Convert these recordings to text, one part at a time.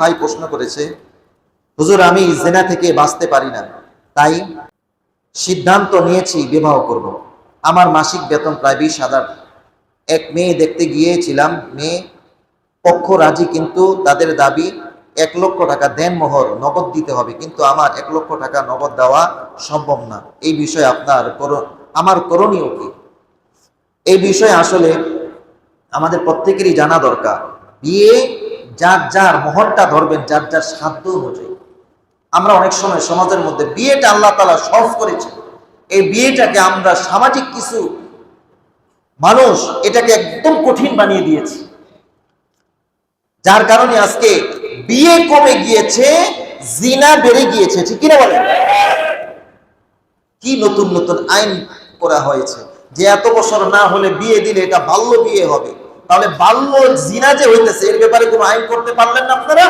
ভাই প্রশ্ন করেছে, হুজুর আমি জেনা থেকে বাঁচতে পারি না, তাই সিদ্ধান্ত নিয়েছি বিবাহ করব। আমার মাসিক বেতন প্রায় 20,000। এক মেয়ে দেখতে গিয়েছিলাম, মেয়ে পক্ষ রাজি, কিন্তু তাদের দাবি 1,00,000 টাকা দেনমোহর নগদ দিতে হবে, কিন্তু আমার 1,00,000 টাকা নগদ দেওয়া সম্ভব না। এই বিষয়ে আমার করণীয় কি? এই বিষয়ে আসলে আমাদের প্রত্যেকেরই জানা দরকার, বিয়ে যার যার মোহরটা ধরবেন যার যার সাধ্য অনুযায়ী। আমরা অনেক সময় সমাজের মধ্যে বিয়েটা আল্লাহ তাআলা সহজ করেছে, এই বিয়েটাকে আমরা সামাজিক কিছু মানুষ এটাকে একদম কঠিন বানিয়ে দিয়েছে, যার কারণে আজকে বিয়ে কমে গিয়েছে, জিনা বেড়ে গিয়েছে। ঠিক কিনা বলেন? কি নতুন নতুন আইন করা হয়েছে যে এত বছর না হলে বিয়ে দিলে এটা বাল্য বিয়ে হবে। তাহলে বাল্য জিনা যে হইতেছে এর ব্যাপারে কোনো আইন করতে পারলেন না আপনারা?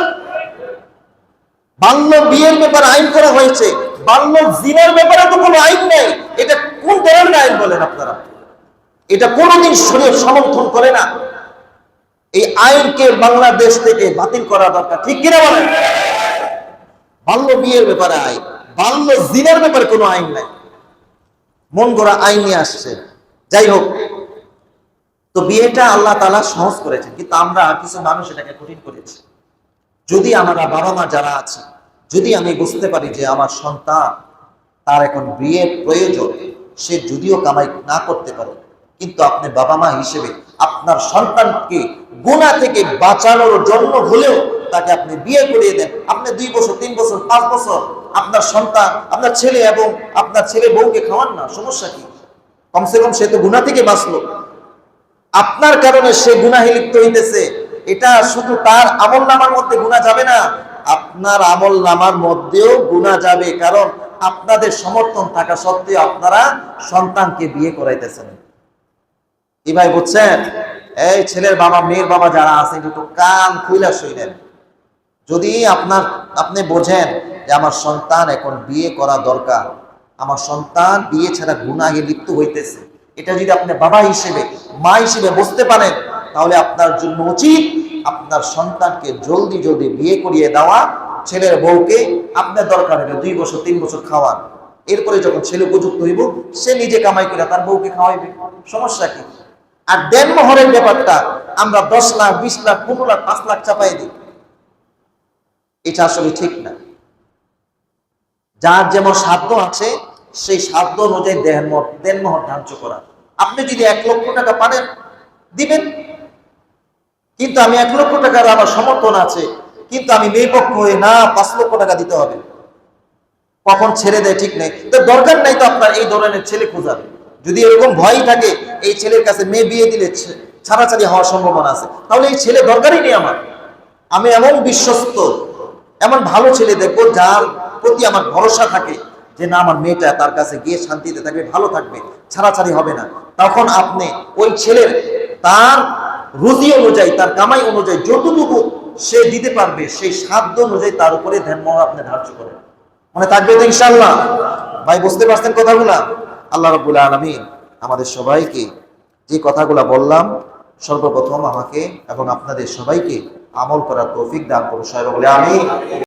বাল্য বিয়ের ব্যাপারে আইন করা হয়েছে, বাল্য জিনার ব্যাপারে তো কোনো আইন নেই। এটা কোন ধরনের আইন বলেন আপনারা? এটা কোনোদিন শরীয়ত সমর্থন করে না। এই আইনকে বাংলাদেশ থেকে বাতিল করা দরকার। ঠিক কিনা বলেন? বাল্য বিয়ের ব্যাপারে আইন, বাল্য জিনার ব্যাপারে কোনো আইন নাই, মন গড়া আইন নিয়ে আসছে। যাই হোক, তো বিয়েটা আল্লাহ তাআলা সহজ করেছেন, কিন্তু আমরা কিছু মানুষ এটাকে কঠিন করেছি। যদি আমরা বাবা মা যারা আছে, যদি আমি বুঝতে পারি যে আমার সন্তান তার এখন বিয়ের প্রয়োজন, সে যদিও কামাই না করতে পারে, কিন্তু আপনি বাবা মা হিসেবে আপনার সন্তানকে গুনাহ থেকে বাঁচানোর জন্য হলেও তাকে আপনি বিয়ে করিয়ে দেন। আপনি 2 বছর 3 বছর 5 বছর আপনার সন্তান, আপনার ছেলে এবং আপনার ছেলে বউকে খাওয়ান না, সমস্যা কি? কমসে কম সে তো গুনাহ থেকে বাঁচলো। আপনার কারণে সে গুনাহে লিপ্ত হইতেছে, এটা শুধু তার আমলনামার মধ্যে গুনাহ যাবে না, আপনার আমলনামার মধ্যেও গুনাহ যাবে, কারণ আপনাদের সমর্থন থাকা সত্ত্বেও আপনারা সন্তানকে বিয়ে করাইতেছেন। কি ভাই বুঝছেন? এই ছেলের বাবা মেয়ের বাবা যারা আছে একটু কান খুইলা শুনেন। যদি আপনি বোঝেন যে আমার সন্তান এখন বিয়ে করা দরকার, আমার সন্তান বিয়ে ছাড়া গুনাহে লিপ্ত হইতেছে, এটা যদি আপনি বাবা হিসেবে মা হিসেবে বুঝতে পারেন, তাহলে আপনার জন্য উচিত আপনার সন্তানকে জলদি জলদি বিয়ে করিয়ে দেওয়া। ছেলের বউকে আপনার দরকার হলে 2 বছর 3 বছর খাওয়ান, এরপরে যখন ছেলে উপযুক্ত হইব সে নিজে কামাই করে তার বউকে খাওয়াইবে, সমস্যা কি? আর দেনমোহরের ব্যাপারটা আমরা 10 লাখ 20 লাখ 15 লাখ 5 লাখ চাপাই দিই, এটা আসলে ঠিক না। যার যেমন সাধ্য আছে সেই সাধ্য অনুযায়ী দেনমোহর ধার্য করা। আপনি যদি 1,00,000 টাকা পারেন দিবেন, কিন্তু আমি 1,00,000 টাকার আমার সমর্থন আছে, কিন্তু আমি মেয়ে পক্ষ হয়ে না 5,00,000 টাকা দিতে হবে, কখন ছেড়ে দেয় ঠিক নেই। তো দরকার নাই তো আপনার এই ধরনের ছেলে খোঁজার। যদি এরকম ভয় থাকে এই ছেলের কাছে মেয়ে বিয়ে দিলে ছাড়াছাড়ি হওয়ার সম্ভাবনা আছে, তাহলে এই ছেলে দরকারই নেই আমার। আমি এমন বিশ্বস্ত, এমন ভালো ছেলে দেখবো যার প্রতি আমার ভরসা থাকে যে না, আমার মেয়েটা তার কাছে গিয়ে শান্তিতে থাকবে, ভালো থাকবে, ছাড়াছাড়ি হবে না। তখন আপনি ওই ছেলের তার রুজি অনুযায়ী, তার কামাই অনুযায়ী যতটুকু সে দিতে পারবে সেই সাধ্য অনুযায়ী তার উপরে দেনমোহর আপনি ধার্য করেন। মনে থাকবে তো ইনশাআল্লাহ? ভাই বুঝতে পারছেন কথাগুলা? আল্লাহ রাব্বুল আলামিন আমাদের সবাইকে যে কথাগুলা বললাম সর্বপ্রথম আমাকে এবং আপনাদের সবাইকে আমল করার তৌফিক দান করুন। সবাই বলে আমিন।